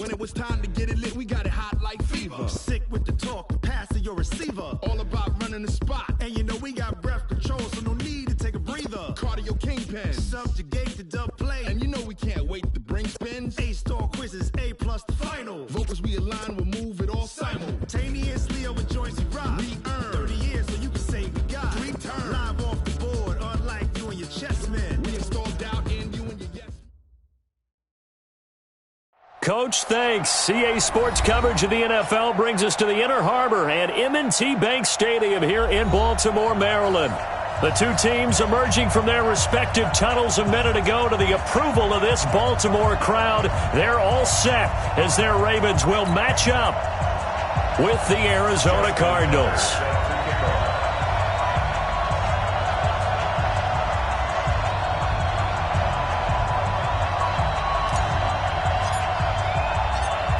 When it was time to get it lit, we got it hot like fever. Sick with the talk, the pass of your receiver. All about running the spot. And you know we got breath control, so no need to take a breather. Cardio kingpin. Subjugate the dub play. And you know we can't wait to bring spins. A-star quizzes, A+ the final. Vocals we align, we'll move it all simultaneously over joints we rock. We earn 30 years so you can say we got 3 turns. Live off the board, unlike you and your chess men. We installed doubt in you and your yes. Coach, thanks. CA Sports coverage of the NFL brings us to the Inner Harbor and M&T Bank Stadium here in Baltimore, Maryland. The two teams emerging from their respective tunnels a minute ago to the approval of this Baltimore crowd. They're all set as their Ravens will match up with the Arizona Cardinals.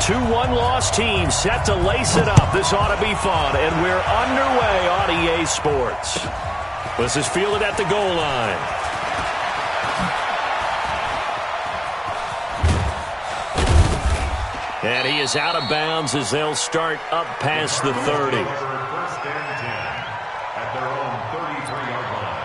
Two one-loss teams set to lace it up. This ought to be fun, and we're underway on EA Sports. This is fielded at the goal line. And he is out of bounds as they'll start up past the 30. First and 10 at their own 33-yard line.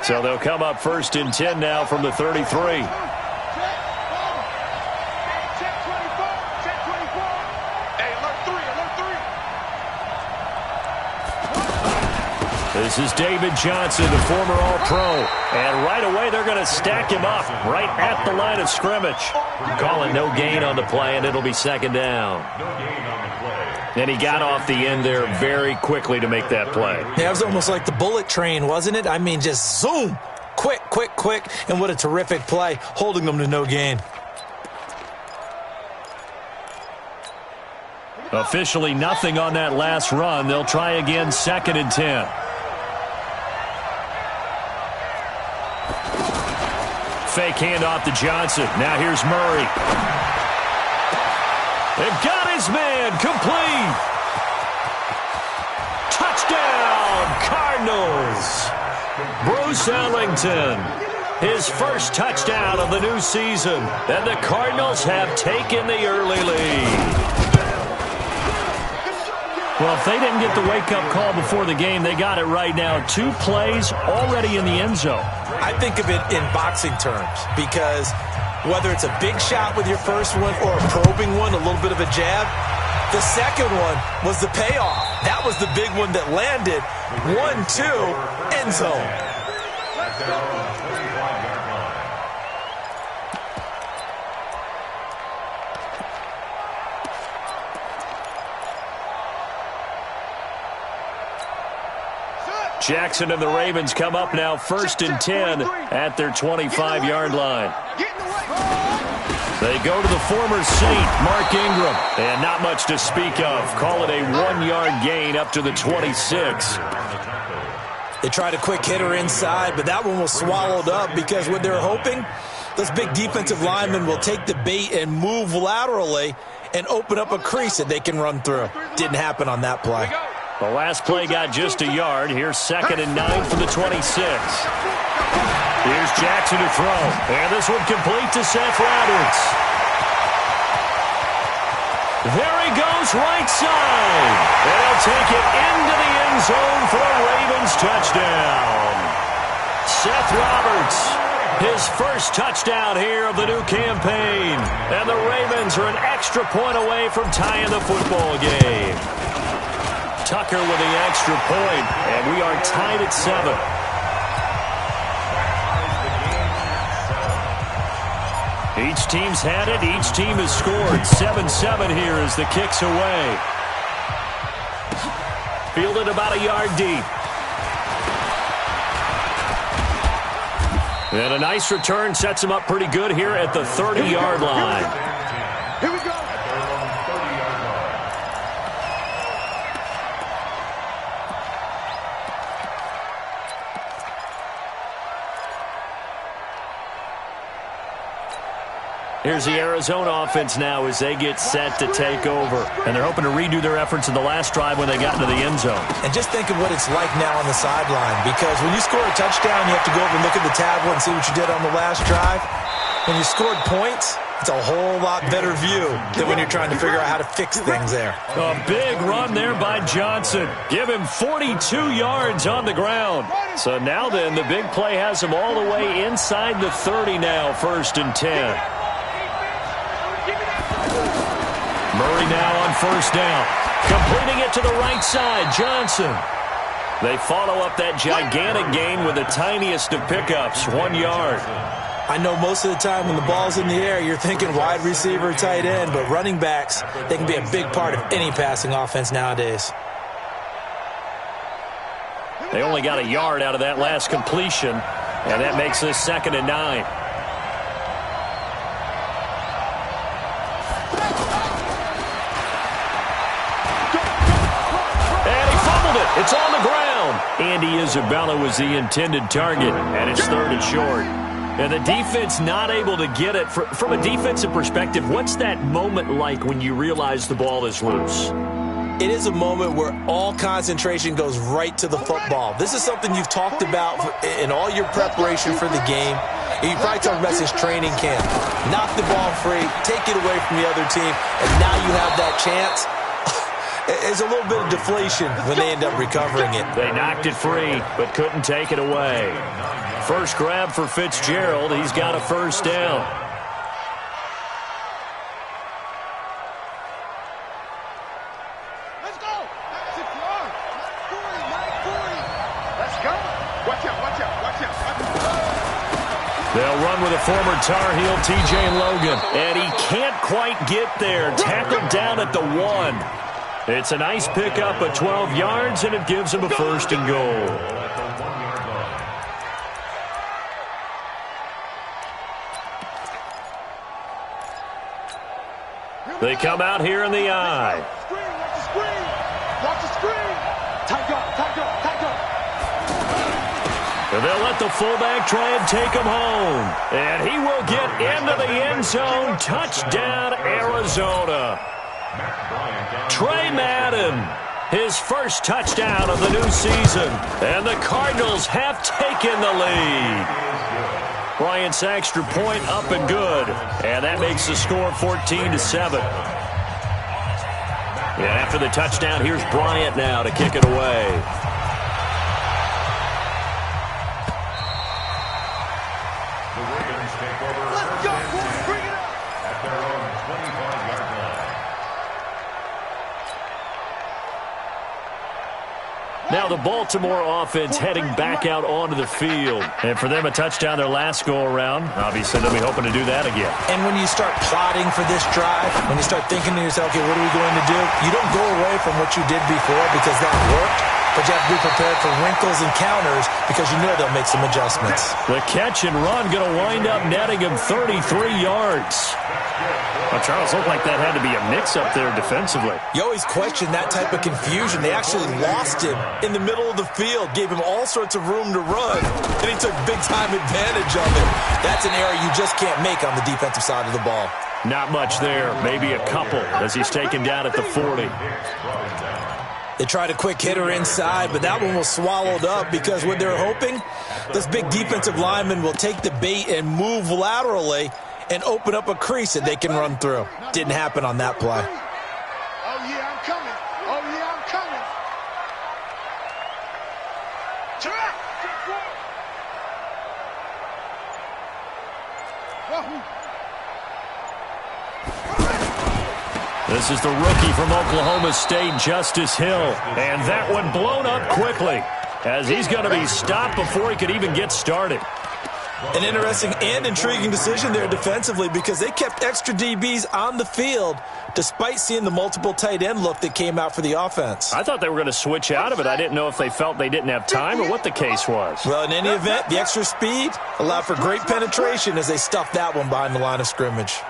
So they'll come up first and 10 now from the 33. This is David Johnson, the former All-Pro. And right away, they're going to stack him up right at the line of scrimmage. Calling no gain on the play, and it'll be second down. No gain on the play. And he got off the end there very quickly to make that play. Yeah, it was almost like the bullet train, wasn't it? I mean, just zoom. Quick, quick, quick. And what a terrific play, holding them to no gain. Officially nothing on that last run. They'll try again, second and 10. Fake handoff to Johnson. Now here's Murray. They've got his man complete. Touchdown, Cardinals. Bruce Ellington, his first touchdown of the new season. And the Cardinals have taken the early lead. Well, if they didn't get the wake-up call before the game, they got it right now. 2 plays already in the end zone. I think of it in boxing terms because whether it's a big shot with your first one or a probing one, a little bit of a jab, the second one was the payoff. That was the big one that landed. 1-2, end zone. Jackson and the Ravens come up now first and 10 at their 25-yard line. They go to the former Saint, Mark Ingram, and not much to speak of. Call it a 1-yard gain up to the 26. They tried a quick hitter inside, but that one was swallowed up because what they're hoping, those big defensive linemen will take the bait and move laterally and open up a crease that they can run through. Didn't happen on that play. The last play got just a yard. Here's second and 9 from the 26. Here's Jackson to throw. And this one complete to Seth Roberts. There he goes right side. And he'll take it into the end zone for a Ravens touchdown. Seth Roberts, his first touchdown here of the new campaign. And the Ravens are an extra point away from tying the football game. Tucker with the extra point, and we are tied at 7. Each team's had it. Each team has scored. 7-7 here as the kick's away. Fielded about a yard deep. And a nice return sets him up pretty good here at the 30-yard line. Here we go. Here's the Arizona offense now as they get set to take over. And they're hoping to redo their efforts in the last drive when they got into the end zone. And just think of what it's like now on the sideline, because when you score a touchdown, you have to go over and look at the tablet and see what you did on the last drive. When you scored points, it's a whole lot better view than when you're trying to figure out how to fix things there. A big run there by Johnson. Give him 42 yards on the ground. So now then, the big play has him all the way inside the 30 now, 1st and 10. Murray now on 1st down. Completing it to the right side, Johnson. They follow up that gigantic gain with the tiniest of pickups, 1 yard. I know most of the time when the ball's in the air, you're thinking wide receiver, tight end, but running backs, they can be a big part of any passing offense nowadays. They only got a yard out of that last completion, and that makes this 2nd and 9. It's on the ground. Andy Isabella was the intended target, and it's 3rd and short. And the defense not able to get it. From a defensive perspective, what's that moment like when you realize the ball is loose? It is a moment where all concentration goes right to the football. This is something you've talked about in all your preparation for the game. You probably talked about since training camp. Knock the ball free, take it away from the other team, and now you have that chance. There's a little bit of deflation when they end up recovering it. They knocked it free, but couldn't take it away. First grab for Fitzgerald. He's got a 1st down. Let's go. Let's go. Watch out, watch out, watch out. They'll run with a former Tar Heel, TJ Logan. And he can't quite get there. Tackled down at the 1. It's a nice pickup of 12 yards, and it gives him a 1st and goal. They come out here in the eye. Watch the screen. Watch the screen. Tight up, tight up, tight up. And they'll let the fullback try and take him home. And he will get into the end zone. Touchdown, Arizona. Trey Madden, his first touchdown of the new season. And the Cardinals have taken the lead. Bryant's extra point up and good. And that makes the score 14-7. And after the touchdown, here's Bryant now to kick it away. Now the Baltimore offense heading back out onto the field. And for them, a touchdown their last go-around. Obviously, they'll be hoping to do that again. And when you start plotting for this drive, when you start thinking to yourself, okay, what are we going to do? You don't go away from what you did before because that worked. But you have to be prepared for wrinkles and counters because you know they'll make some adjustments. The catch and run going to wind up netting him 33 yards. Well, Charles, looked like that had to be a mix-up there defensively. You always question that type of confusion. They actually lost him in the middle of the field, gave him all sorts of room to run, and he took big-time advantage of it. That's an error you just can't make on the defensive side of the ball. Not much there, maybe a couple as he's taken down at the 40. They tried a quick hitter inside, but that one was swallowed up because what they're hoping, this big defensive lineman will take the bait and move laterally and open up a crease that they can run through. Didn't happen on that play. Oh, yeah, I'm coming. Oh, yeah, I'm coming. This is the rookie from Oklahoma State, Justice Hill. And that one blown up quickly as he's going to be stopped before he could even get started. An interesting and intriguing decision there defensively because they kept extra DBs on the field despite seeing the multiple tight end look that came out for the offense. I thought they were going to switch out of it. I didn't know if they felt they didn't have time or what the case was. Well, in any event, the extra speed allowed for great penetration as they stuffed that one behind the line of scrimmage.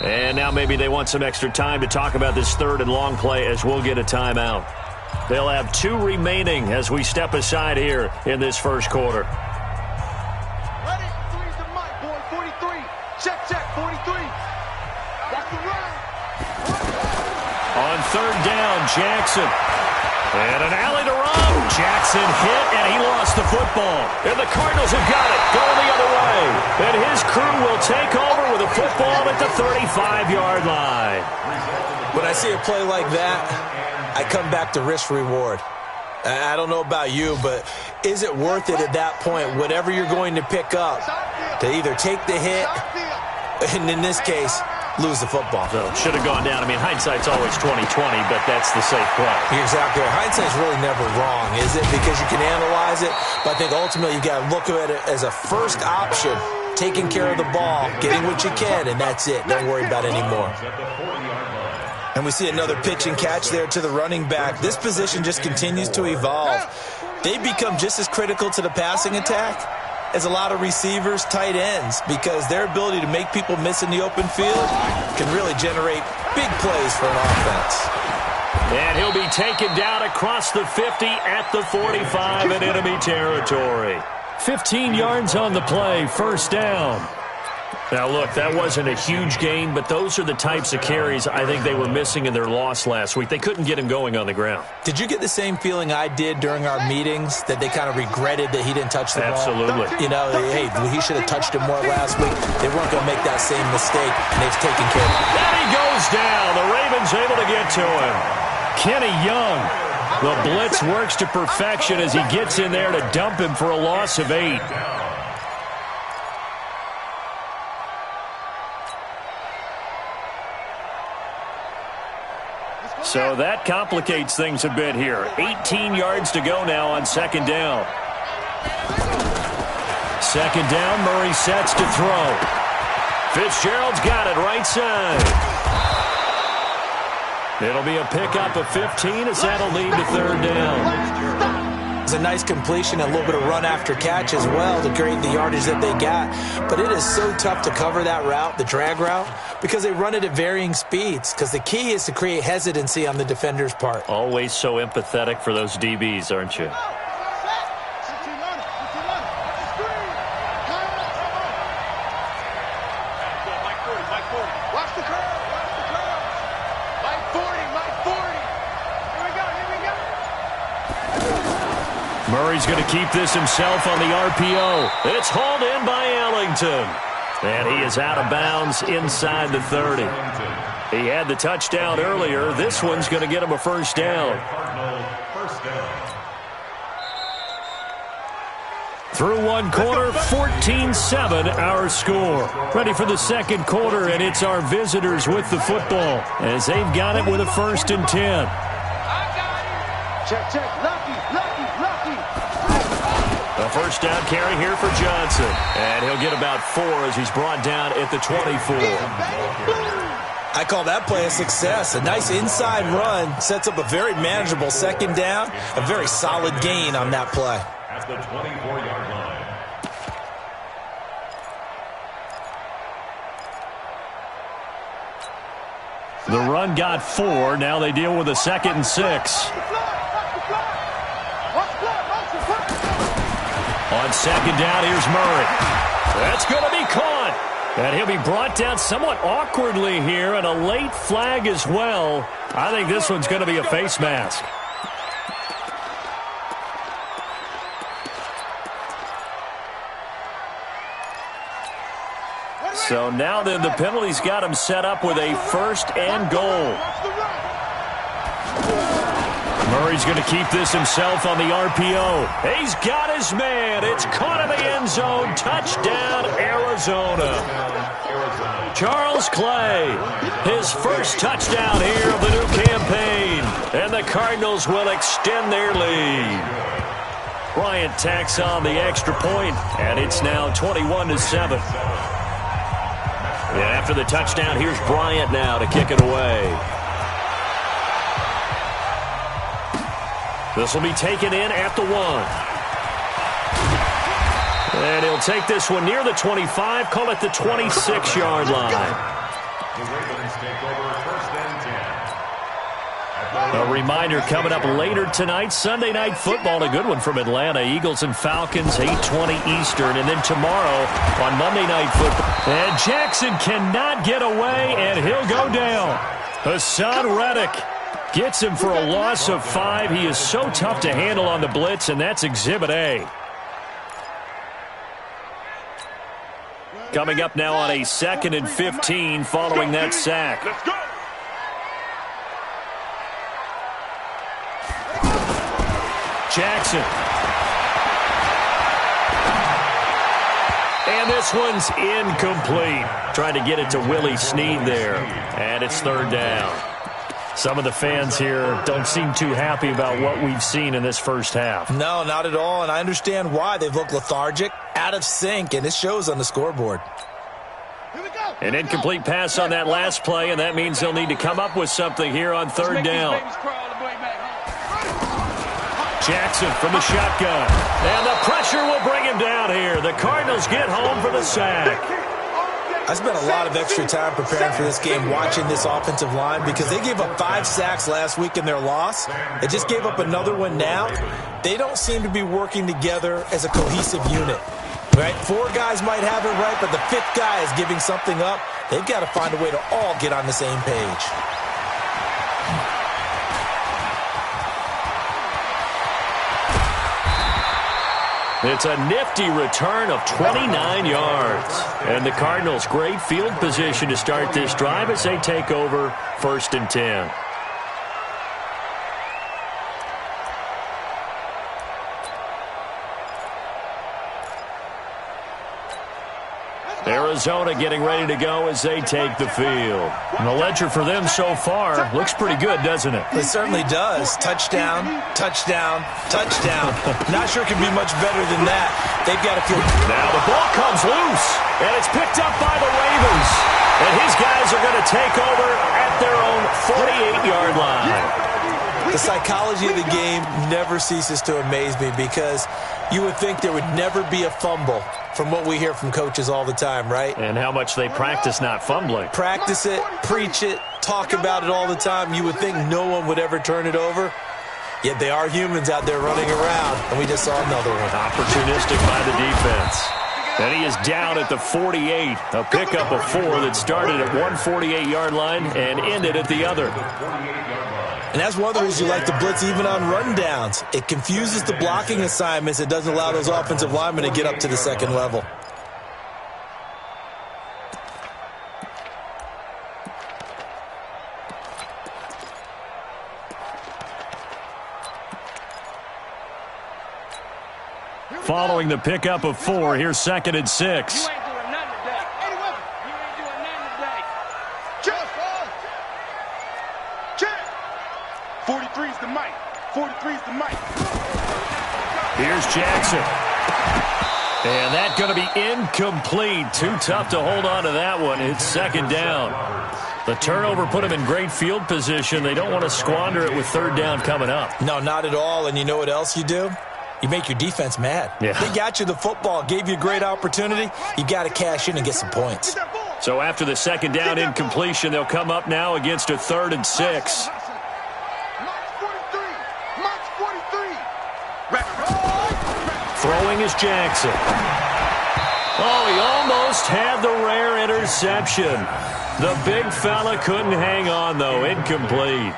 And now maybe they want some extra time to talk about this third and long play as we'll get a timeout. They'll have 2 remaining as we step aside here in this first quarter. Ready? 3's the mic, boy. 43. Check, 43. That's the run. On third down, Jackson. And an alley to run. Jackson hit, and he lost the football. And the Cardinals have got it, going the other way. And his crew will take over with a football at the 35-yard line. When I see a play like that, I come back to risk-reward. I don't know about you, but is it worth it at that point, whatever you're going to pick up, to either take the hit, and in this case, lose the football? So it should have gone down. I mean, hindsight's always 20/20, but that's the safe play. You're exactly right. Hindsight's really never wrong, is it? Because you can analyze it, but I think ultimately you got to look at it as a first option, taking care of the ball, getting what you can, and that's it. Don't worry about it anymore. And we see another pitch and catch there to the running back. This position just continues to evolve. They become just as critical to the passing attack as a lot of receivers, tight ends, because their ability to make people miss in the open field can really generate big plays for an offense. And he'll be taken down across the 50 at the 45 in enemy territory. 15 yards on the play, first down. Now, look, that wasn't a huge gain, but those are the types of carries I think they were missing in their loss last week. They couldn't get him going on the ground. Did you get the same feeling I did during our meetings, that they kind of regretted that he didn't touch the ball? Absolutely. You know, hey, he should have touched him more last week. They weren't going to make that same mistake, and they've taken care of it. And he goes down. The Ravens able to get to him. Kenny Young. The blitz works to perfection as he gets in there to dump him for a loss of 8. So that complicates things a bit here. 18 yards to go now on second down. Second down, Murray sets to throw. Fitzgerald's got it right side. It'll be a pickup of 15 as that'll lead to third down. It's a nice completion, a little bit of run after catch as well to create the yardage that they got. But it is so tough to cover that route, the drag route, because they run it at varying speeds. Because the key is to create hesitancy on the defender's part. Always so empathetic for those DBs, aren't you? Watch the curve. Mike 40. Here we go. Murray's going to keep this himself on the RPO. It's hauled in by Ellington. And he is out of bounds inside the 30. He had the touchdown earlier. This one's going to get him a first down. Through one quarter, 14-7 our score. Ready for the second quarter, and it's our visitors with the football as they've got it with a 1st and 10. Check. Lucky. A first down carry here for Johnson. And he'll get about 4 as he's brought down at the 24. I call that play a success. A nice inside run sets up a very manageable second down. A very solid gain on that play. At the 24-yard line. The run got 4. Now they deal with a 2nd and 6. On second down, here's Murray. That's going to be caught. And he'll be brought down somewhat awkwardly here, and a late flag as well. I think this one's going to be a face mask. So now then, the penalty's got him set up with a 1st and goal. Murray's going to keep this himself on the RPO. He's got his man. It's caught in the end zone. Touchdown, Arizona. Charles Clay, his first touchdown here of the new campaign. And the Cardinals will extend their lead. Bryant tacks on the extra point, and it's now 21-7. And after the touchdown, here's Bryant now to kick it away. This will be taken in at the 1. And he'll take this one near the 25, call it the 26-yard line. The Ravens take over 1st and 10. A reminder coming up later tonight, Sunday Night Football, a good one from Atlanta. Eagles and Falcons, 8:20 Eastern. And then tomorrow on Monday Night Football. And Jackson cannot get away, and he'll go down. Hassan Reddick gets him for a loss of 5. He is so tough to handle on the blitz, and that's Exhibit A. Coming up now on a 2nd and 15 following that sack. Let's go. Jackson. And this one's incomplete. Trying to get it to Willie Snead there. And it's 3rd down. Some of the fans here don't seem too happy about what we've seen in this first half. No, not at all, and I understand why. They've looked lethargic, out of sync, and it shows on the scoreboard. An incomplete pass on that last play, and that means they'll need to come up with something here on 3rd down. Jackson from the shotgun. And the pressure will bring him down here. The Cardinals get home for the sack. I spent a lot of extra time preparing for this game watching this offensive line because they gave up 5 sacks last week in their loss. They just gave up another one now. They don't seem to be working together as a cohesive unit. Right? 4 guys might have it right, but the 5th guy is giving something up. They've got to find a way to all get on the same page. It's a nifty return of 29 yards. And the Cardinals, great field position to start this drive as they take over 1st and 10. Arizona getting ready to go as they take the field. And the ledger for them so far looks pretty good, doesn't it? It certainly does. Touchdown, touchdown, touchdown. Not sure it can be much better than that. They've got to feel... Now the ball comes loose, and it's picked up by the Ravens. And his guys are going to take over at their own 48-yard line. The psychology of the game never ceases to amaze me because you would think there would never be a fumble from what we hear from coaches all the time, right? And how much they practice not fumbling. Practice it, preach it, talk about it all the time. You would think no one would ever turn it over. Yet they are humans out there running around, and we just saw another one. Opportunistic by the defense. And he is down at the 48. A pickup of 4 that started at one 48-yard line and ended at the other. And that's one of the reasons you like to blitz even on rundowns. It confuses the blocking assignments. It doesn't allow those offensive linemen to get up to the second level. Following the pickup of 4, here's 2nd and 6. 43's the mic. 43's the mic. Here's Jackson. And that's going to be incomplete. Too tough to hold on to that one. It's 2nd down. The turnover put them in great field position. They don't want to squander it with 3rd down coming up. No, not at all. And you know what else you do? You make your defense mad. Yeah. They got you the football, gave you a great opportunity. You got to cash in and get some points. So after the 2nd down incompletion, they'll come up now against a 3rd and 6. Throwing is Jackson. Oh, he almost had the rare interception. The big fella couldn't hang on, though. Incomplete.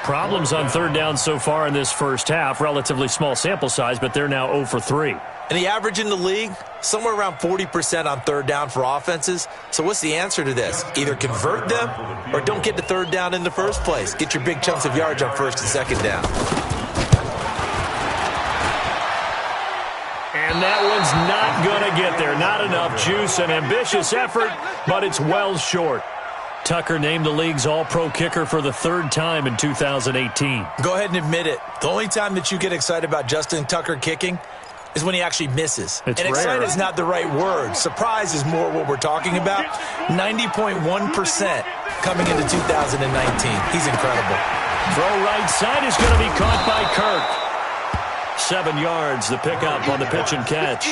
Problems on 3rd down so far in this first half. Relatively small sample size, but they're now 0 for 3. And the average in the league, somewhere around 40% on 3rd down for offenses. So what's the answer to this? Either convert them or don't get to 3rd down in the first place. Get your big chunks of yards on 1st and 2nd down. And that one's not going to get there. Not enough juice. An ambitious effort, but it's well short. Tucker named the league's all-pro kicker for the 3rd time in 2018. Go ahead and admit it. The only time that you get excited about Justin Tucker kicking is when he actually misses. It's and rare. excited is not the right word. Surprise is more what we're talking about. 90.1% coming into 2019. He's incredible. Throw right side is going to be caught by Kirk. 7 yards, the pickup on the pitch and catch. A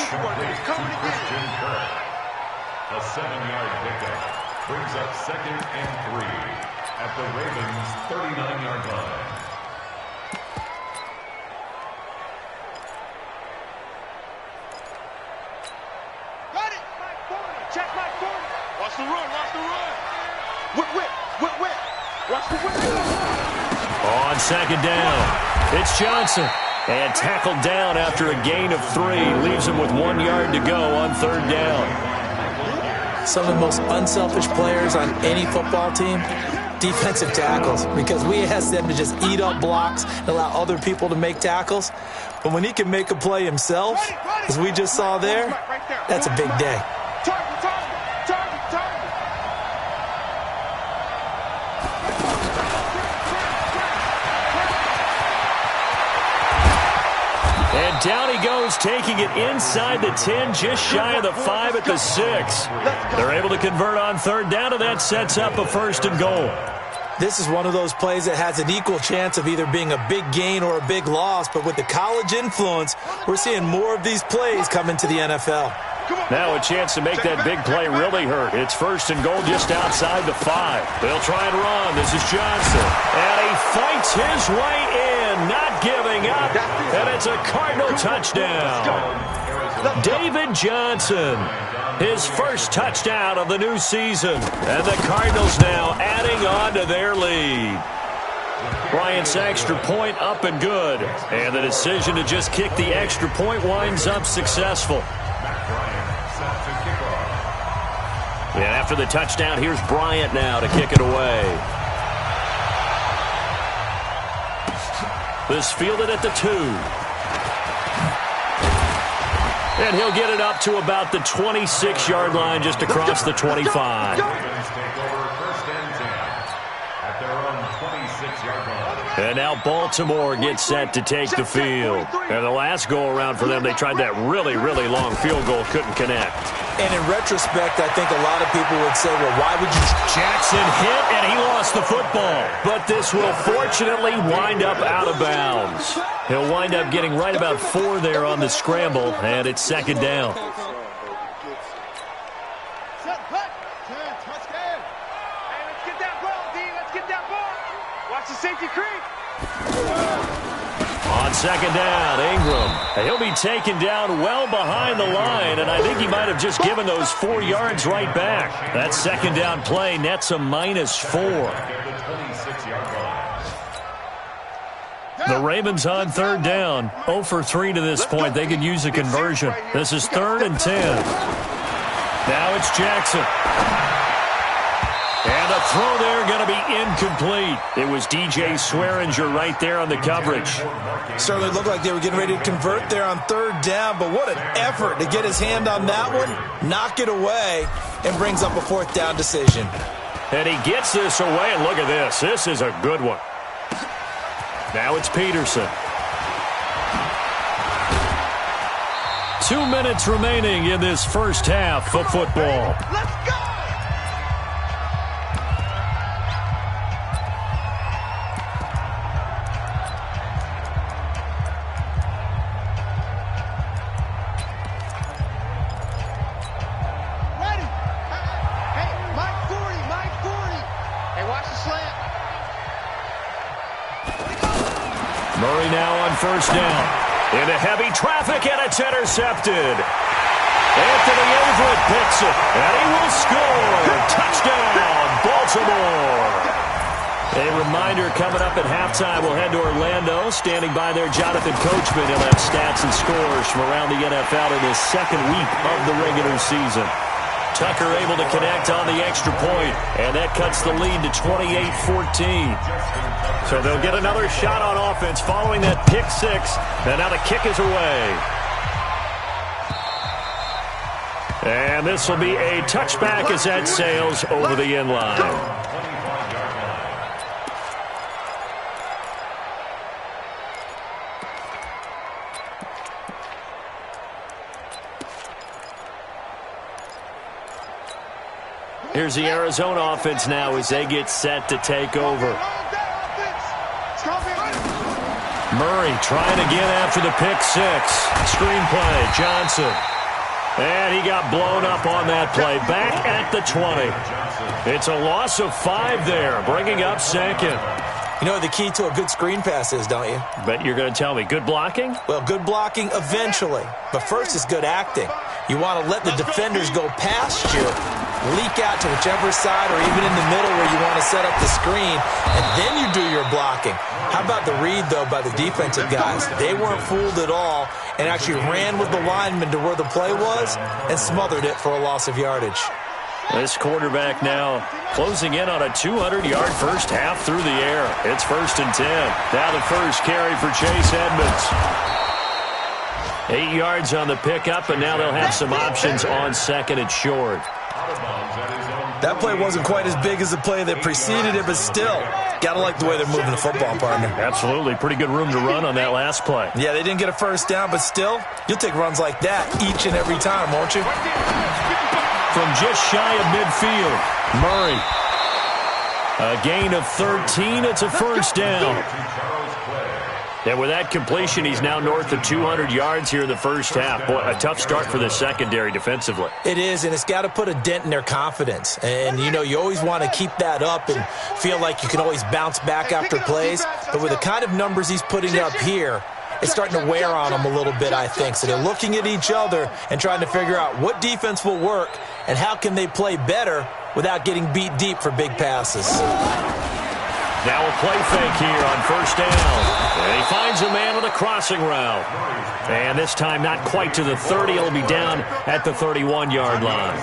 7-yard pickup. brings up 2nd and 3 at the Ravens' 39-yard line. Got it! Check my 40. Watch the run, watch the run. Whip. Watch the whip. On 2nd down, it's Johnson. And tackled down after a gain of 3. Leaves him with 1 yard to go on 3rd down. Some of the most unselfish players on any football team, defensive tackles, because we ask them to just eat up blocks and allow other people to make tackles. But when he can make a play himself, as we just saw there, that's a big day. Target. And down he goes, taking it inside the 10, just shy of the 5 at the 6. They're able to convert on 3rd down, and that sets up a 1st and goal. This is one of those plays that has an equal chance of either being a big gain or a big loss, but with the college influence, we're seeing more of these plays come into the NFL. Now a chance to make that big play really hurt. It's 1st and goal just outside the 5. They'll try and run. This is Johnson. And he fights his way in, not giving up. And it's a Cardinal touchdown. David Johnson, his first touchdown of the new season. And the Cardinals now adding on to their lead. Bryant's extra point up and good. And the decision to just kick the extra point winds up successful. And after the touchdown, here's Bryant now to kick it away. This fielded at the 2. And he'll get it up to about the 26-yard line, just across the 25. And now Baltimore gets set to take the field. And the last go-around for them, they tried that really, really long field goal, couldn't connect. And in retrospect, I think a lot of people would say, well, why would you... Jackson hit, and he lost the football. But this will fortunately wind up out of bounds. He'll wind up getting right about 4 there on the scramble, and it's 2nd down. Watch the safety creep. On 2nd down, Ingram. He'll be taken down well behind the line, and I think he might have just given those 4 yards right back. That 2nd down play nets a -4. The Ravens on 3rd down. 0 for 3 to this point. They could use a conversion. This is 3rd and 10. Now it's Jackson. And the throw there going to be incomplete. It was DJ Swearinger right there on the coverage. Certainly looked like they were getting ready to convert there on 3rd down, but what an effort to get his hand on that one, knock it away, and brings up a 4th down decision. And he gets this away, and look at this. This is a good one. Now it's Peterson. 2 minutes remaining in this first half of football. Let's go! Murray now on 1st down. Into heavy traffic, and it's intercepted. Anthony Everett picks it, and he will score. Touchdown, Baltimore. A reminder coming up at halftime, we'll head to Orlando. Standing by there, Jonathan Coachman. He'll have stats and scores from around the NFL in his 2nd week of the regular season. Tucker able to connect on the extra point, and that cuts the lead to 28-14. So they'll get another shot on offense following that pick 6, and now the kick is away. And this will be a touchback as that sails over the end line. Here's the Arizona offense now as they get set to take over. Murray trying again after the pick 6. Screenplay, Johnson. And he got blown up on that play. Back at the 20. It's a loss of 5 there, bringing up second. You know what the key to a good screen pass is, don't you? Bet you're going to tell me. Good blocking? Well, good blocking eventually. But first is good acting. You want to let the defenders go past you, leak out to whichever side or even in the middle where you want to set up the screen, and then you do your blocking. How about the read, though, by the defensive guys? They weren't fooled at all and actually ran with the lineman to where the play was and smothered it for a loss of yardage. This quarterback now closing in on a 200-yard first half through the air. It's 1st and 10. Now the first carry for Chase Edmonds. 8 yards on the pickup, and now they'll have some options on 2nd and short. That play wasn't quite as big as the play that preceded it, but still, got to like the way they're moving the football, partner. Absolutely. Pretty good room to run on that last play. Yeah, they didn't get a first down, but still, you'll take runs like that each and every time, won't you? From just shy of midfield, Murray. A gain of 13. It's a first down. And with that completion, he's now north of 200 yards here in the first half. Boy, a tough start for the secondary defensively. It is, and it's got to put a dent in their confidence. And, you know, you always want to keep that up and feel like you can always bounce back after plays. But with the kind of numbers he's putting up here, it's starting to wear on them a little bit, I think. So they're looking at each other and trying to figure out what defense will work and how can they play better without getting beat deep for big passes. Now a play fake here on first down. And he finds a man with a crossing route. And this time not quite to the 30. It'll be down at the 31-yard line.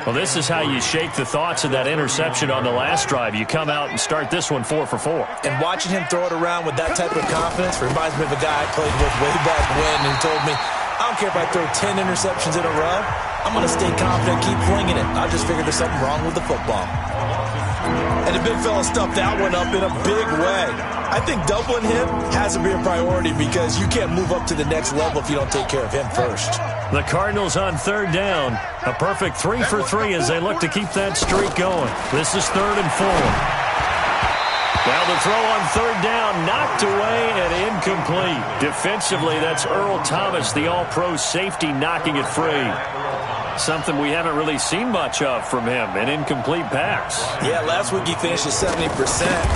Well, this is how you shake the thoughts of that interception on the last drive. You come out and start this one 4 for 4. And watching him throw it around with that type of confidence reminds me of a guy I played with way back when, and he told me, I don't care if I throw 10 interceptions in a row. I'm going to stay confident, keep flinging it. I just figured there's something wrong with the football. And the big fella stuffed that one up in a big way. I think doubling him has to be a priority because you can't move up to the next level if you don't take care of him first. The Cardinals on 3rd down. A perfect 3 for 3 as they look to keep that streak going. This is 3rd and 4. Now the throw on 3rd down, knocked away and incomplete. Defensively, that's Earl Thomas, the all-pro safety, knocking it free. Something we haven't really seen much of from him, an incomplete pass. Yeah, last week he finished at 70%.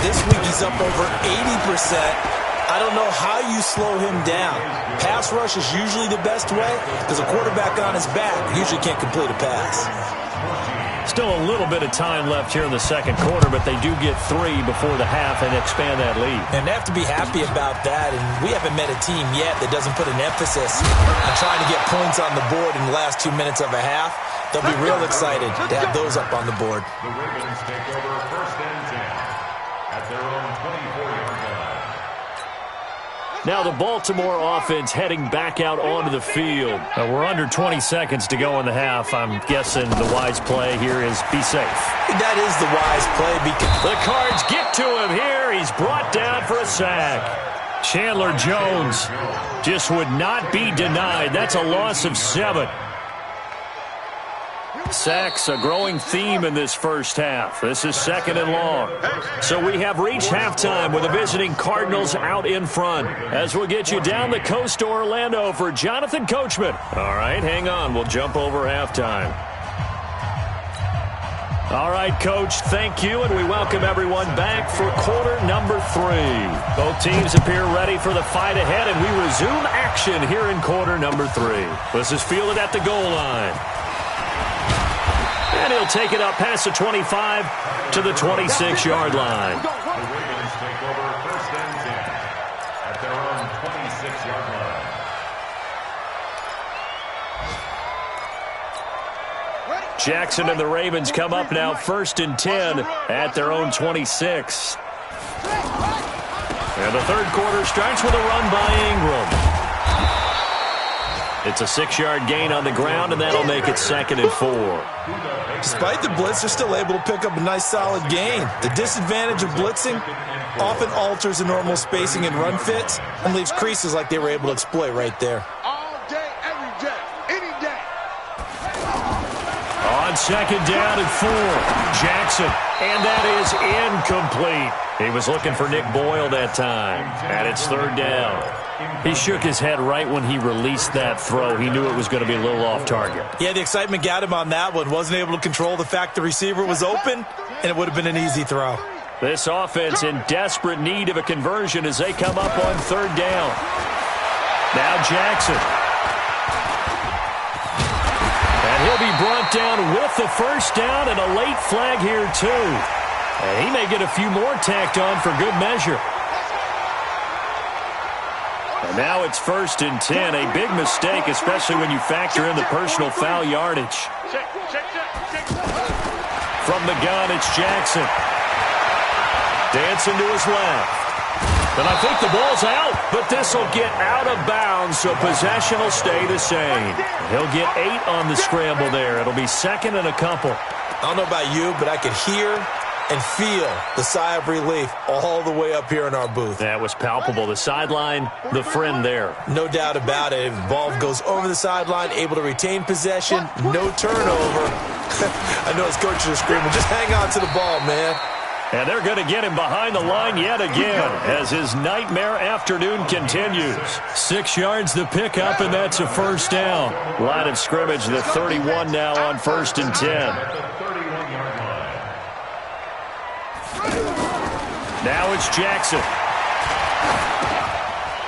This week he's up over 80%. I don't know how you slow him down. Pass rush is usually the best way because a quarterback on his back usually can't complete a pass. Still a little bit of time left here in the second quarter, but they do get 3 before the half and expand that lead. And they have to be happy about that, and we haven't met a team yet that doesn't put an emphasis on trying to get points on the board in the last 2 minutes of a half. They'll be real excited to have those up on the board. The Ravens take over 1st and 10 at their own 24-yard line. Now the Baltimore offense heading back out onto the field. We're under 20 seconds to go in the half. I'm guessing the wise play here is be safe. That is the wise play. The Cards get to him here. He's brought down for a sack. Chandler Jones just would not be denied. That's a loss of 7. Sacks, a growing theme in this first half. This is 2nd and long. So we have reached halftime with the visiting Cardinals out in front. As we'll get you down the coast to Orlando for Jonathan Coachman. All right, hang on. We'll jump over halftime. All right, Coach, thank you, and we welcome everyone back for quarter number 3. Both teams appear ready for the fight ahead, and we resume action here in quarter number 3. This is fielded at the goal line. And he'll take it up past the 25 to the 26-yard line. The Ravens take over 1st and 10 at their own 26-yard line. Jackson and the Ravens come up now 1st and 10 at their own 26. And the third quarter starts with a run by Ingram. It's a 6-yard gain on the ground, and that'll make it 2nd and 4. Despite the blitz, they're still able to pick up a nice solid gain. The disadvantage of blitzing often alters the normal spacing and run fits and leaves creases like they were able to exploit right there. All day, every day, any day. On 2nd down and 4, Jackson, and that is incomplete. He was looking for Nick Boyle that time, and it's 3rd down. He shook his head right when he released that throw. He knew it was going to be a little off target. Yeah, the excitement got him on that one. Wasn't able to control the fact the receiver was open, and it would have been an easy throw. This offense in desperate need of a conversion as they come up on third down. Now Jackson. And he'll be brought down with the first down and a late flag here too. And he may get a few more tacked on for good measure. And now it's 1st and 10. A big mistake, especially when you factor in the personal foul yardage. From the gun, it's Jackson. Dancing to his left. And I think the ball's out, but this will get out of bounds, so possession will stay the same. He'll get 8 on the scramble there. It'll be 2nd and a couple. I don't know about you, but I could hear and feel the sigh of relief all the way up here in our booth. That was palpable. The sideline, the friend there. No doubt about it. If the ball goes over the sideline, able to retain possession, no turnover. I know his coaches are screaming, just hang on to the ball, man. And they're going to get him behind the line yet again as his nightmare afternoon continues. 6 yards the pickup, and that's a first down. Line of scrimmage, the 31 now on 1st and 10. Now it's Jackson.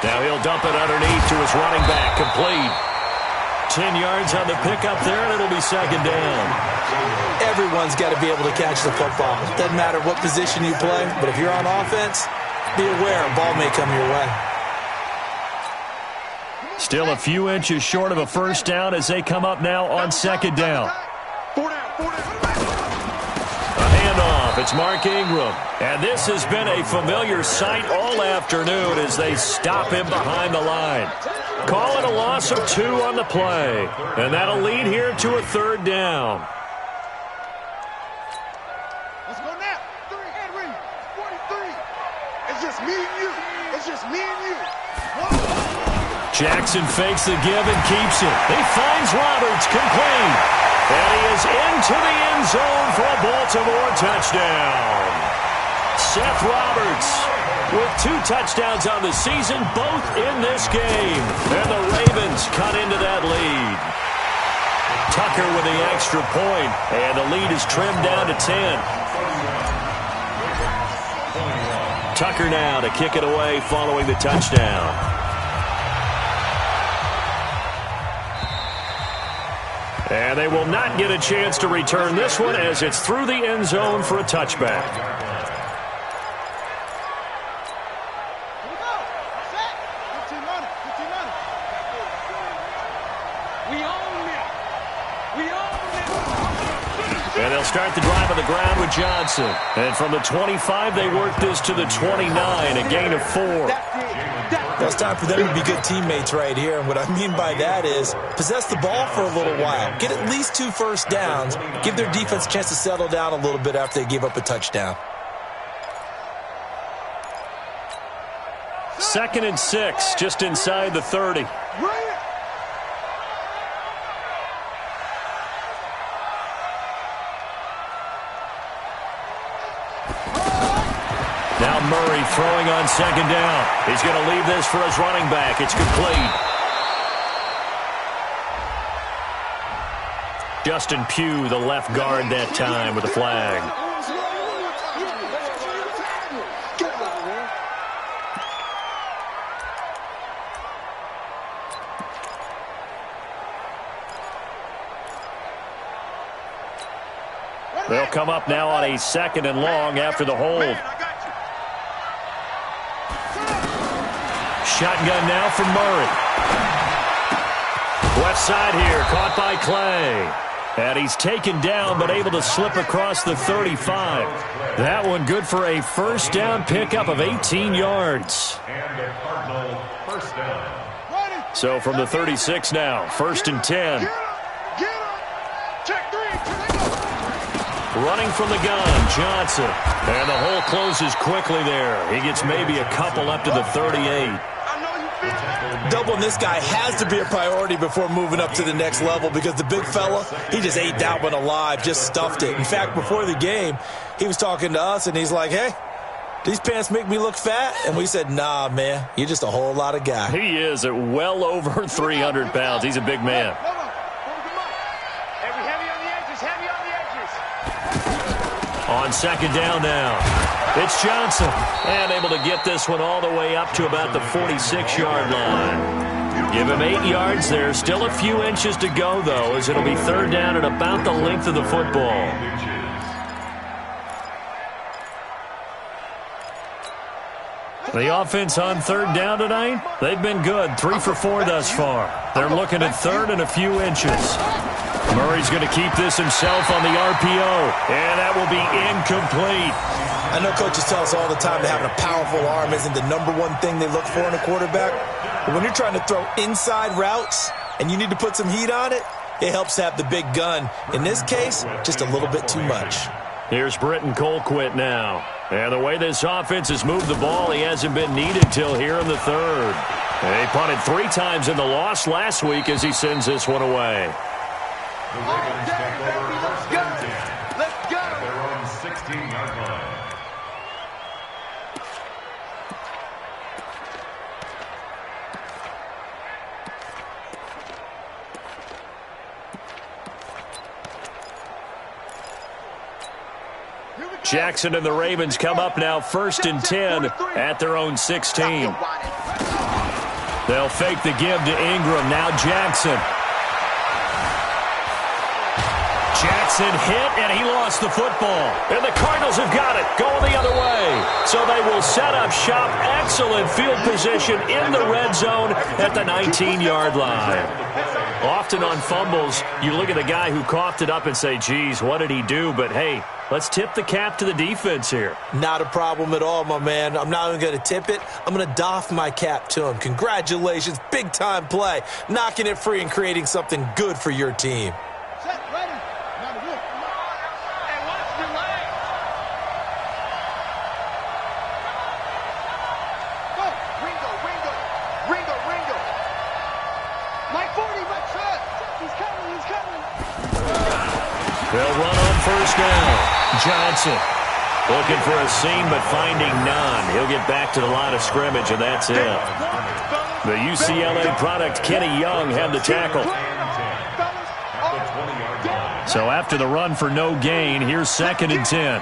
Now he'll dump it underneath to his running back. Complete. 10 yards on the pickup there, and it'll be 2nd down. Everyone's got to be able to catch the football. Doesn't matter what position you play, but if you're on offense, be aware a ball may come your way. Still a few inches short of a first down as they come up now on 2nd down. It's Mark Ingram. And this has been a familiar sight all afternoon as they stop him behind the line. Call it a loss of 2 on the play. And that'll lead here to a 3rd down. Let's go now. 3, Henry, 43. It's just me and you. It's just me and you. Jackson fakes the give and keeps it. He finds Roberts, complete. And he is into the end zone for a Baltimore touchdown. Seth Roberts with 2 touchdowns on the season, both in this game. And the Ravens cut into that lead. Tucker with the extra point, and the lead is trimmed down to 10. Tucker now to kick it away following the touchdown. And they will not get a chance to return this one as it's through the end zone for a touchback. And they'll start the drive on the ground with Johnson. And from the 25, they work this to the 29, a gain of 4. It's time for them to be good teammates right here. And what I mean by that is possess the ball for a little while. Get at least 2 first downs. Give their defense a chance to settle down a little bit after they give up a touchdown. 2nd and 6, just inside the 30. Now Murray throwing on 2nd down. He's going to leave this for his running back. It's complete. Justin Pugh, the left guard that time with the flag. They'll come up now on a 2nd and long after the hold. Shotgun now from Murray. Left side here, caught by Clay. And he's taken down, but able to slip across the 35. That one good for a first down pickup of 18 yards. And a Cardinal first down. So from the 36 now, 1st and 10. Running from the gun, Johnson. And the hole closes quickly there. He gets maybe a couple up to the 38. Doubling this guy has to be a priority before moving up to the next level because the big fella, he just ate that one alive, just stuffed it. In fact, before the game, he was talking to us, and he's like, hey, these pants make me look fat? And we said, nah, man, you're just a whole lot of guy. He is at well over 300 pounds. He's a big man. On second down now, it's Johnson. And able to get this one all the way up to about the 46-yard line. Give him 8 yards there. Still a few inches to go, though, as it'll be third down at about the length of the football. The offense on third down tonight, they've been good. 3 for 4 thus far. They're looking at third and a few inches. Murray's going to keep this himself on the RPO, and that will be incomplete. I know coaches tell us all the time that having a powerful arm isn't the number one thing they look for in a quarterback. But when you're trying to throw inside routes and you need to put some heat on it, it helps to have the big gun. In this case, just a little bit too much. Here's Britton Colquitt now. And the way this offense has moved the ball, he hasn't been needed till here in the third. They punted 3 times in the loss last week as he sends this one away. The Ravens take over first and 10 at their own 16-yard line. Jackson and the Ravens come up now first and 10 at their own 16. They'll fake the give to Ingram. Now Jackson. Jackson hit, and he lost the football. And the Cardinals have got it, going the other way. So they will set up shop. Excellent field position in the red zone at the 19-yard line. Often on fumbles, you look at the guy who coughed it up and say, geez, what did he do? But, hey, let's tip the cap to the defense here. Not a problem at all, my man. I'm not even going to tip it. I'm going to doff my cap to him. Congratulations, big-time play. Knocking it free and creating something good for your team. They'll run on first down. Johnson looking for a seam, but finding none. He'll get back to the line of scrimmage, and that's it. The UCLA product, Kenny Young, had the tackle. So after the run for no gain, here's second and 10.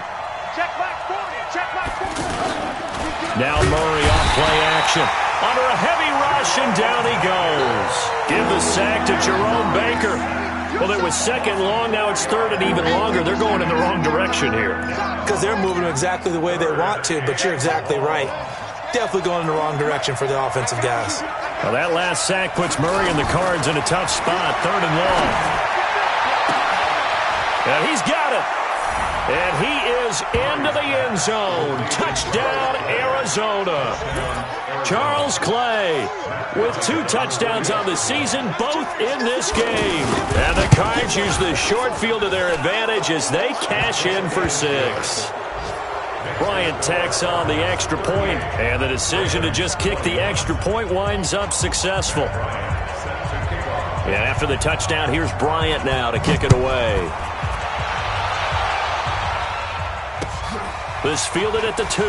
Now Murray off play action. Under a heavy rush, and down he goes. Give the sack to Jerome Baker. Well, it was second long, now it's third and even longer. They're going in the wrong direction here. Because they're moving exactly the way they want to, but you're exactly right. Definitely going in the wrong direction for the offensive guys. Well, that last sack puts Murray and the Cards in a tough spot, third and long. And he's got it. And he is into the end zone. Touchdown, Arizona. Charles Clay with 2 touchdowns on the season, both in this game. And the Cards use the short field to their advantage as they cash in for 6. Bryant tacks on the extra point, and the decision to just kick the extra point winds up successful. And after the touchdown, here's Bryant now to kick it away. This fielded at the 2.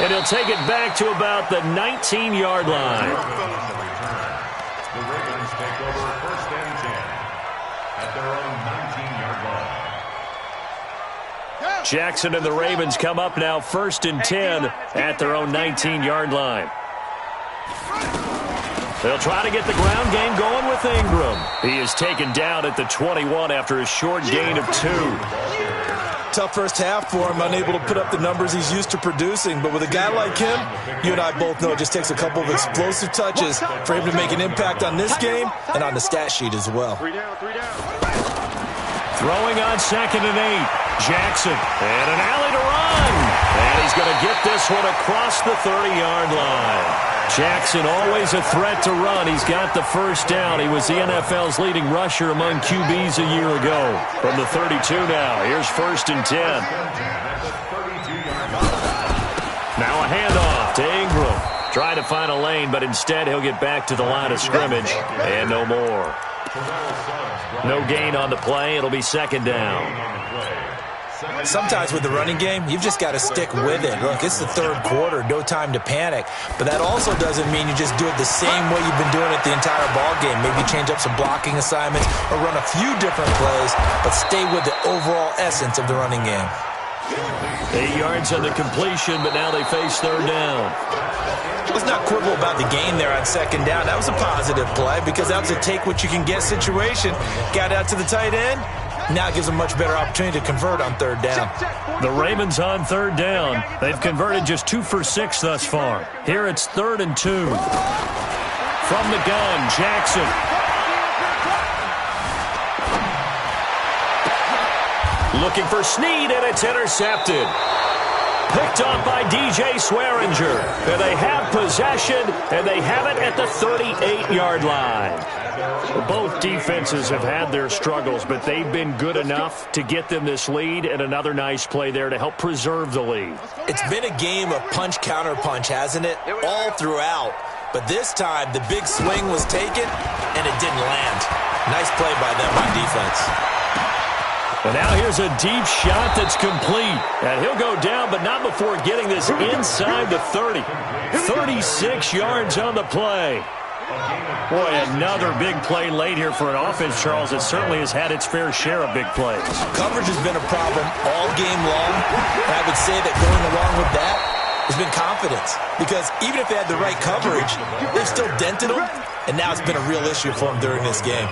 And he'll take it back to about the 19-yard line. The Ravens take over first and 10 at their own 19-yard line. Jackson and the Ravens come up now first and 10 at their own 19-yard line. They'll try to get the ground game going with Ingram. He is taken down at the 21 after a short gain of 2. Tough first half for him, unable to put up the numbers he's used to producing. But with a guy like him, you and I both know it just takes a couple of explosive touches for him to make an impact on this game and on the stat sheet as well. 3 down. Throwing on second and 8. Jackson, and an alley to run. And he's going to get this one across the 30-yard line. Jackson always a threat to run. He's got the first down. He was the NFL's leading rusher among QBs a year ago. From the 32 now, here's first and 10. Now a handoff to Ingram. Trying to find a lane, but instead he'll get back to the line of scrimmage. And no more. No gain on the play. It'll be second down. Sometimes with the running game, you've just got to stick with it. Look, it's the third quarter, no time to panic. But that also doesn't mean you just do it the same way you've been doing it the entire ball game. Maybe change up some blocking assignments or run a few different plays, but stay with the overall essence of the running game. 8 yards on the completion, but now they face third down. Let's not quibble about the gain there on second down. That was a positive play because that was a take-what-you-can-get situation. Got out to the tight end. Now it gives them a much better opportunity to convert on third down. The Ravens on third down. They've converted just 2 for 6 thus far. Here it's 3rd and 2. From the gun, Jackson. Looking for Snead, and it's intercepted. Picked off by DJ Swearinger. And they have possession, and they have it at the 38-yard line. Both defenses have had their struggles, but they've been good enough to get them this lead, and another nice play there to help preserve the lead. It's been a game of punch-counter-punch, hasn't it? All throughout. But this time, the big swing was taken, and it didn't land. Nice play by them on defense. And now here's a deep shot that's complete. And he'll go down, but not before getting this inside the 30. 36 yards on the play. Boy, another big play late here for an offense, Charles, that certainly has had its fair share of big plays. Coverage has been a problem all game long. And I would say that going along with that has been confidence. Because even if they had the right coverage, they've still dented them. And now it's been a real issue for them during this game.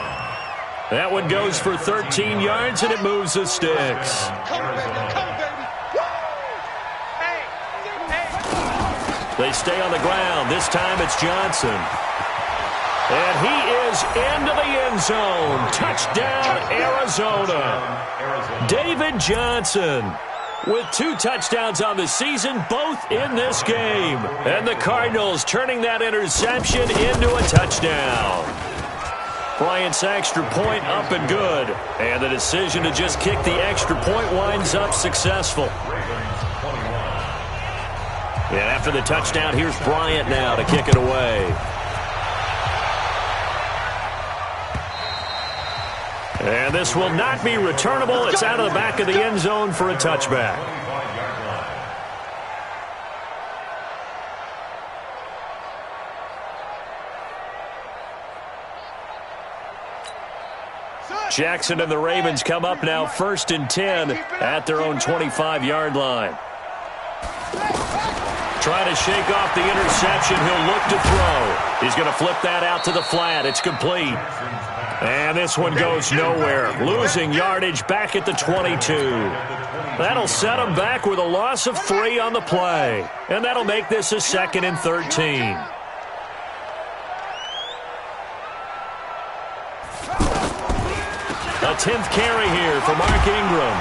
That one goes for 13 yards, and it moves the sticks. They stay on the ground. This time it's Johnson. And he is into the end zone. Touchdown, Arizona. David Johnson with 2 touchdowns on the season, both in this game. And the Cardinals turning that interception into a touchdown. Bryant's extra point up and good. And the decision to just kick the extra point winds up successful. And after the touchdown, here's Bryant now to kick it away. And this will not be returnable. It's out of the back of the end zone for a touchback. Jackson and the Ravens come up now 1st and 10 at their own 25-yard line. Trying to shake off the interception. He'll look to throw. He's going to flip that out to the flat. It's complete. And this one goes nowhere. Losing yardage back at the 22. That'll set him back with a loss of 3 on the play. And that'll make this a 2nd and 13. A 10th carry here for Mark Ingram.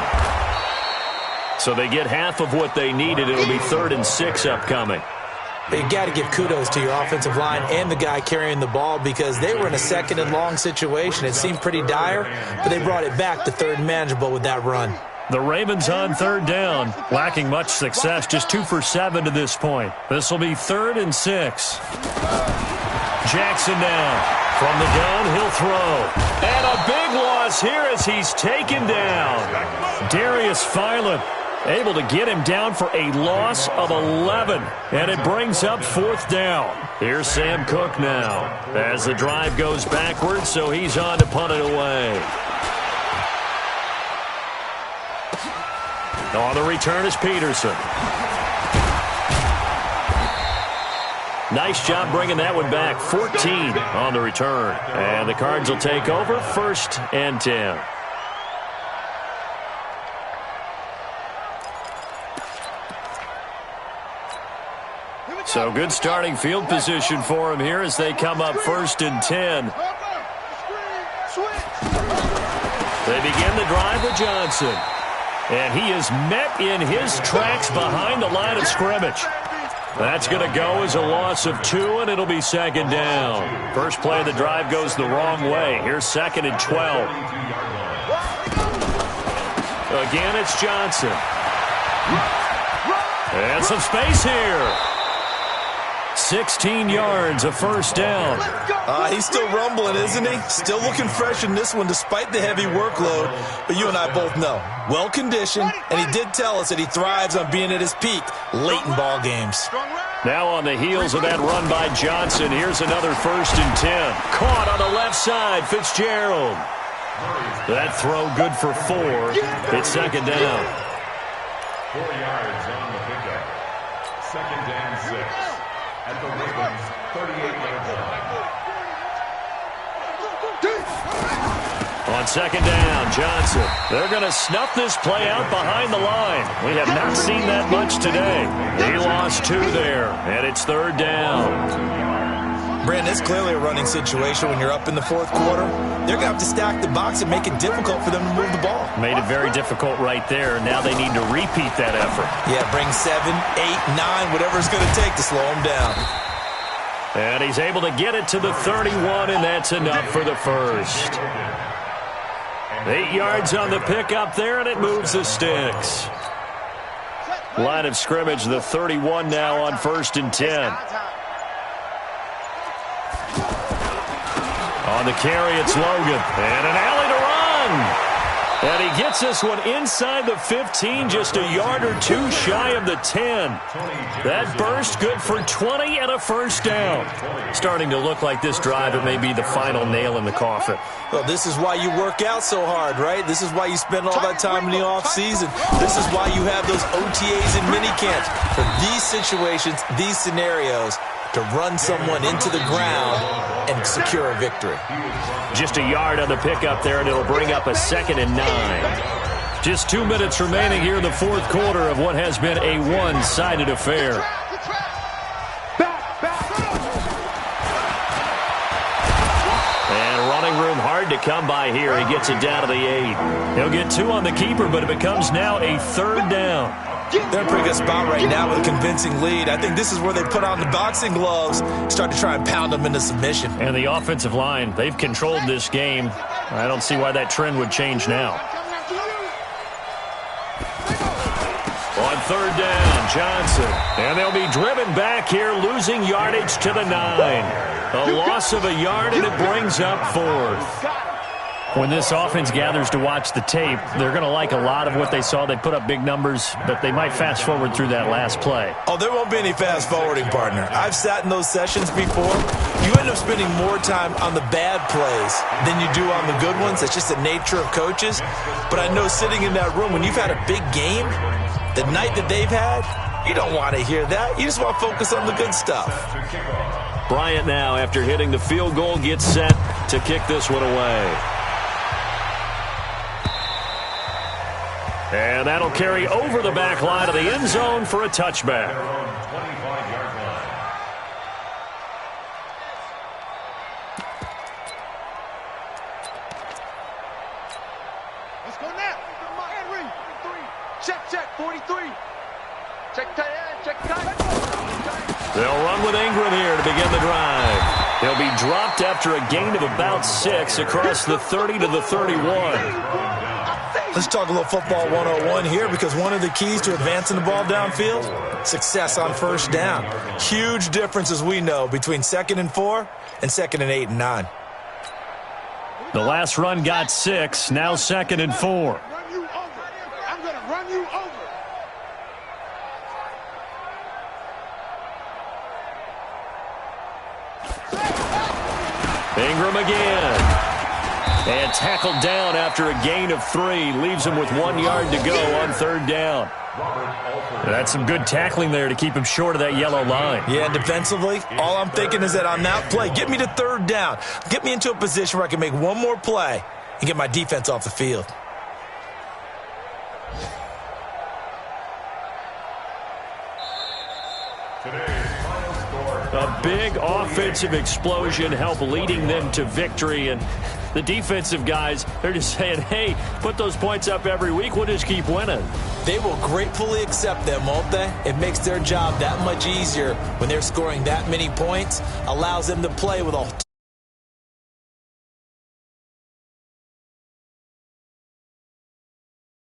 So they get half of what they needed. It'll be 3rd and 6 upcoming. You got to give kudos to your offensive line and the guy carrying the ball because they were in a 2nd and long situation. It seemed pretty dire, but they brought it back to 3rd and manageable with that run. The Ravens on 3rd down, lacking much success, just 2 for 7 to this point. This will be 3rd and 6. Jackson down. From the gun, he'll throw. And a big loss here as he's taken down. Darius Philon able to get him down for a loss of 11. And it brings up 4th down. Here's Sam Cook now as the drive goes backwards, so he's on to punt it away. On the return is Peterson. Nice job bringing that one back. 14 on the return. And the Cards will take over 1st and 10. So good starting field position for him here as they come up 1st and 10. They begin the drive with Johnson. And he is met in his tracks behind the line of scrimmage. That's going to go as a loss of 2, and it'll be 2nd down. First play of the drive goes the wrong way. Here's 2nd and 12. Again, it's Johnson. And some space here. 16 yards, a first down. He's still rumbling, isn't he? Still looking fresh in this one despite the heavy workload. But you and I both know, well-conditioned, and he did tell us that he thrives on being at his peak late in ball games. Now on the heels of that run by Johnson, here's another 1st and 10. Caught on the left side, Fitzgerald. That throw good for 4. It's second down. 4 yards on the pickup. 2nd and 6 at the Ravens' 38-yard line. On second down, Johnson. They're going to snuff this play out behind the line. We have not seen that much today. He lost 2 there, and it's 3rd down. Brandon, it's clearly a running situation when you're up in the 4th quarter. They're going to have to stack the box and make it difficult for them to move the ball. Made it very difficult right there. Now they need to repeat that effort. Yeah, bring 7, 8, 9, whatever it's going to take to slow them down. And he's able to get it to the 31, and that's enough for the first. 8 yards on the pickup there, and it moves the sticks. Line of scrimmage, the 31 now on 1st and 10. On the carry, it's Logan. And an alley to run. And he gets this one inside the 15, just a yard or 2 shy of the 10. That burst good for 20 and a first down. Starting to look like this drive, it may be the final nail in the coffin. Well, this is why you work out so hard, right? This is why you spend all that time in the offseason. This is why you have those OTAs and minicamps. For these situations, these scenarios, to run someone into the ground and secure a victory. Just a yard on the pickup there, and it'll bring up a 2nd and 9. Just 2 minutes remaining here in the 4th quarter of what has been a one-sided affair. And running room hard to come by here. He gets it down to the 8. He'll get 2 on the keeper, but it becomes now a 3rd down. They're in a pretty good spot right now with a convincing lead. I think this is where they put on the boxing gloves, start to try and pound them into submission. And the offensive line, they've controlled this game. I don't see why that trend would change now. On 3rd down, Johnson. And they'll be driven back here, losing yardage to the 9. A loss of a yard, and it brings up 4th. When this offense gathers to watch the tape, they're going to like a lot of what they saw. They put up big numbers, but they might fast forward through that last play. Oh, there won't be any fast forwarding, partner. I've sat in those sessions before. You end up spending more time on the bad plays than you do on the good ones. That's just the nature of coaches. But I know sitting in that room, when you've had a big game, the night that they've had, you don't want to hear that. You just want to focus on the good stuff. Bryant now, after hitting the field goal, gets set to kick this one away. And that'll carry over the back line of the end zone for a touchback. Let's go now. Henry. Check, 43. Check tight end, check tight. They'll run with Ingram here to begin the drive. He'll be dropped after a gain of about 6 across the 30 to the 31. Let's talk a little football 101 here, because one of the keys to advancing the ball downfield, success on 1st down. Huge difference, as we know, between 2nd and 4 and 2nd and 8 and 9. The last run got 6, now 2nd and 4. Run you over. I'm going to run you over. Ingram again. And tackled down after a gain of 3. Leaves him with 1 yard to go on 3rd down. That's some good tackling there to keep him short of that yellow line. Yeah, and defensively, all I'm thinking is that on that play, get me to 3rd down. Get me into a position where I can make one more play and get my defense off the field. A big offensive explosion helped leading them to victory, and the defensive guys, they're just saying, hey, put those points up every week, we'll just keep winning. They will gratefully accept them, won't they? It makes their job that much easier when they're scoring that many points, allows them to play with a